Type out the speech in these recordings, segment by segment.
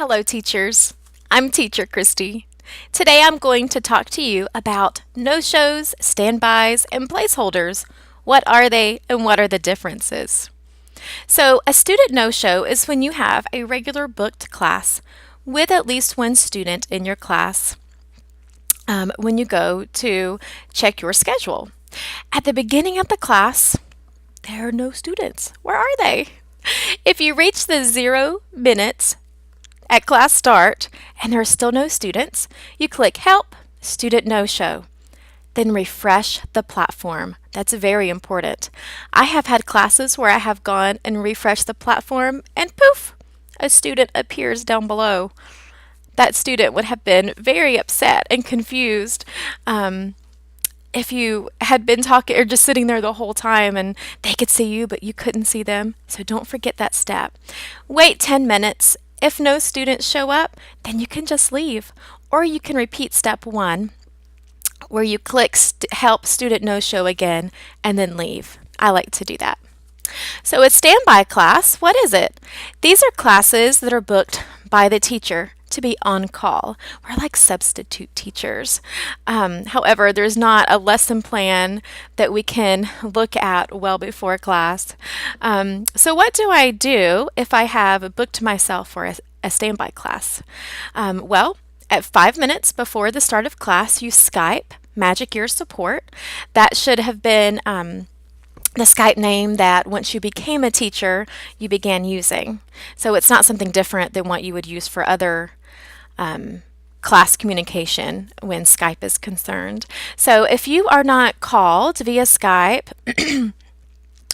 Hello, teachers. I'm Teacher Christy. Today I'm going to talk to you about no-shows, standbys, and placeholders. What are they and what are the differences? So, a student no-show is when you have a regular booked class with at least one student in your class when you go to check your schedule. At the beginning of the class, there are no students. Where are they? If you reach the 0 minutes at class start and there are still no students, you click Help, Student No Show. Then refresh the platform. That's very important. I have had classes where I have gone and refreshed the platform and poof, a student appears down below. That student would have been very upset and confused if you had been talking or just sitting there the whole time and they could see you but you couldn't see them. So don't forget that step. Wait 10 minutes. If no students show up, then you can just leave. Or you can repeat step 1 where you click Help Student No Show again and then leave. I like to do that. So a standby class, what is it? These are classes that are booked by the teacher to be on call. We're like substitute teachers. However, there's not a lesson plan that we can look at well before class. So what do I do if I have booked myself for a standby class? Well, at 5 minutes before the start of class, you Skype MagicEars support. That should have been the Skype name that once you became a teacher, you began using. So it's not something different than what you would use for other class communication when Skype is concerned. So if you are not called via Skype,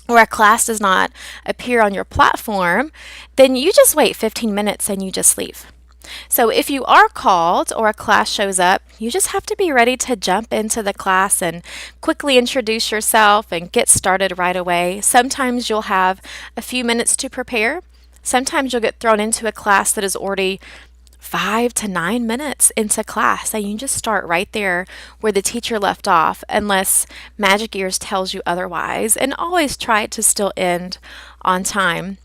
or a class does not appear on your platform, then you just wait 15 minutes and you just leave. So if you are called or a class shows up, you just have to be ready to jump into the class and quickly introduce yourself and get started right away. Sometimes you'll have a few minutes to prepare. Sometimes you'll get thrown into a class that is already 5 to 9 minutes into class, and you just start right there where the teacher left off, unless MagicEars tells you otherwise, and always try to still end on time.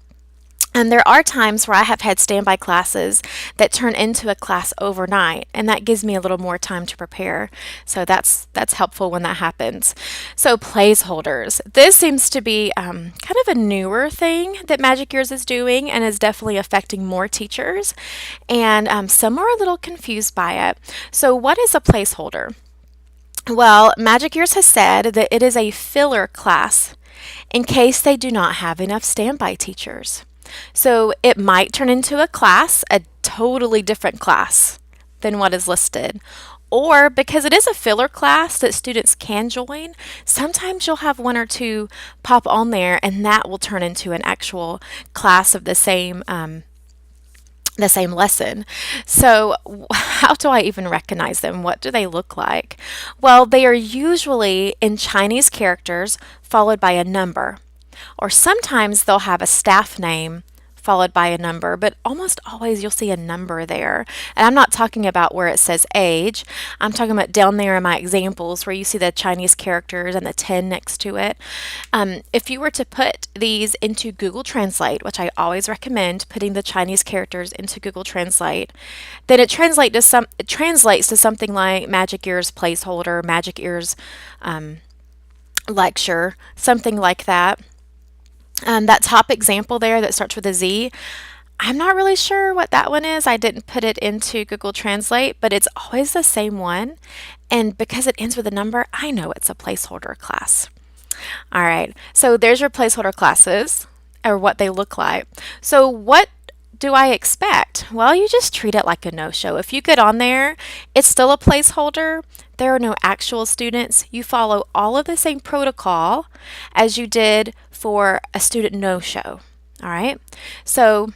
And there are times where I have had standby classes that turn into a class overnight, and that gives me a little more time to prepare. So that's helpful when that happens. So placeholders. This seems to be kind of a newer thing that MagicEars is doing and is definitely affecting more teachers. And some are a little confused by it. So what is a placeholder? Well, MagicEars has said that it is a filler class in case they do not have enough standby teachers. So it might turn into a class, a totally different class than what is listed. Or because it is a filler class that students can join, sometimes you'll have one or two pop on there and that will turn into an actual class of the same lesson. So how do I even recognize them? What do they look like? Well, they are usually in Chinese characters followed by a number. Or sometimes they'll have a staff name followed by a number, but almost always you'll see a number there. And I'm not talking about where it says age. I'm talking about down there in my examples where you see the Chinese characters and the 10 next to it. If you were to put these into Google Translate, which I always recommend putting the Chinese characters into Google Translate, then it translates to something like MagicEars placeholder, MagicEars lecture, something like that. That top example there that starts with a Z, I'm not really sure what that one is. I didn't put it into Google Translate, but it's always the same one. And because it ends with a number, I know it's a placeholder class. All right, so there's your placeholder classes, or what they look like. So what do I expect? Well, you just treat it like a no-show. If you get on there, it's still a placeholder. There are no actual students. You follow all of the same protocol as you did for a student no-show. All right. So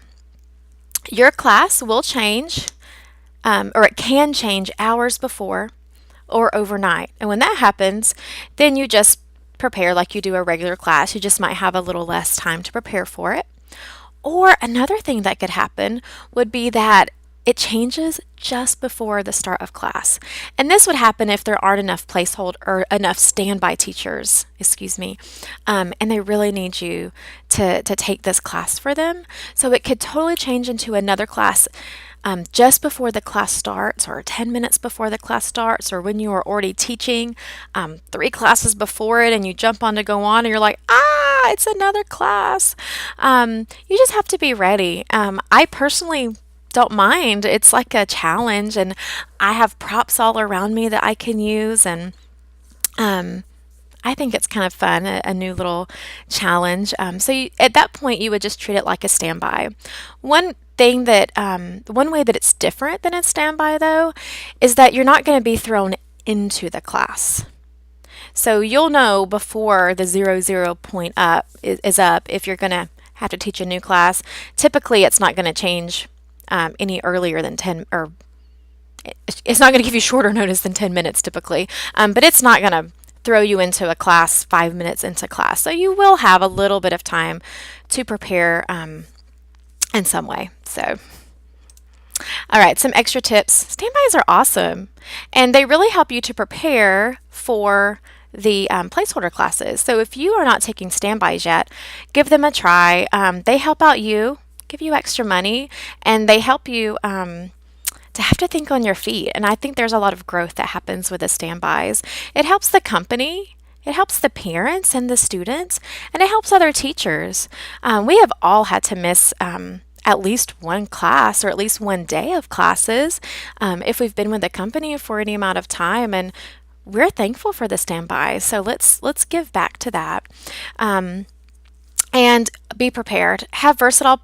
your class will change, or it can change hours before or overnight. And when that happens, then you just prepare like you do a regular class. You just might have a little less time to prepare for it. Or another thing that could happen would be that it changes just before the start of class. And this would happen if there aren't enough placeholder or enough standby teachers, and they really need you to take this class for them. So it could totally change into another class just before the class starts, or 10 minutes before the class starts, or when you are already teaching 3 classes before it and you jump on to go on and you're like, it's another class. You just have to be ready. I personally don't mind. It's like a challenge, and I have props all around me that I can use, and um, I think it's kind of fun, a new little challenge. At that point, you would just treat it like a standby. One way that it's different than a standby, though, is that you're not going to be thrown into the class. So you'll know before the 00 point up is up if you're going to have to teach a new class. Typically, it's not going to change any earlier than 10, or it's not going to give you shorter notice than 10 minutes typically, but it's not going to throw you into a class 5 minutes into class. So you will have a little bit of time to prepare in some way. So, all right, some extra tips. Standbys are awesome, and they really help you to prepare for the placeholder classes. So if you are not taking standbys yet, give them a try. They help out you, give you extra money, and they help you to have to think on your feet. And I think there's a lot of growth that happens with the standbys. It helps the company, it helps the parents and the students, and it helps other teachers. We have all had to miss at least one class or at least one day of classes if we've been with the company for any amount of time, and we're thankful for the standbys. So let's give back to that. And be prepared. Have versatile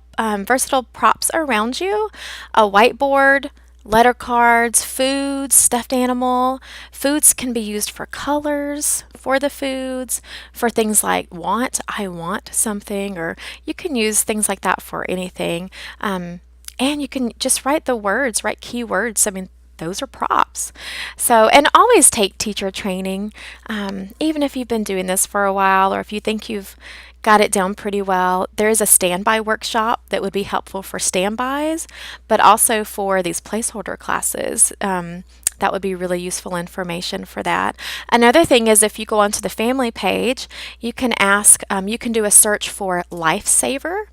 props around you, a whiteboard, letter cards, foods, stuffed animal. Foods can be used for colors, for the foods, for things like I want something, or you can use things like that for anything. And you can just write keywords. I mean, those are props. So, and always take teacher training, even if you've been doing this for a while, or if you think you've got it down pretty well. There is a standby workshop that would be helpful for standbys, but also for these placeholder classes. That would be really useful information for that. Another thing is, if you go onto the family page, you can do a search for Lifesaver.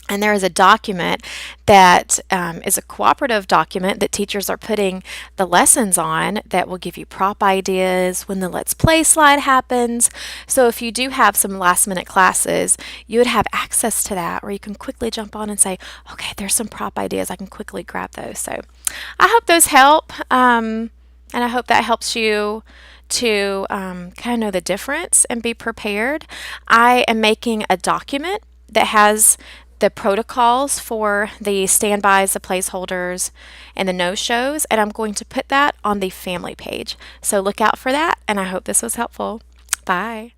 And there is a document that is a cooperative document that teachers are putting the lessons on that will give you prop ideas when the Let's Play slide happens. So if you do have some last minute classes, you would have access to that, where you can quickly jump on and say, okay, there's some prop ideas. I can quickly grab those. So I hope those help. And I hope that helps you to kind of know the difference and be prepared. I am making a document that has the protocols for the standbys, the placeholders, and the no-shows, and I'm going to put that on the family page. So look out for that, and I hope this was helpful. Bye.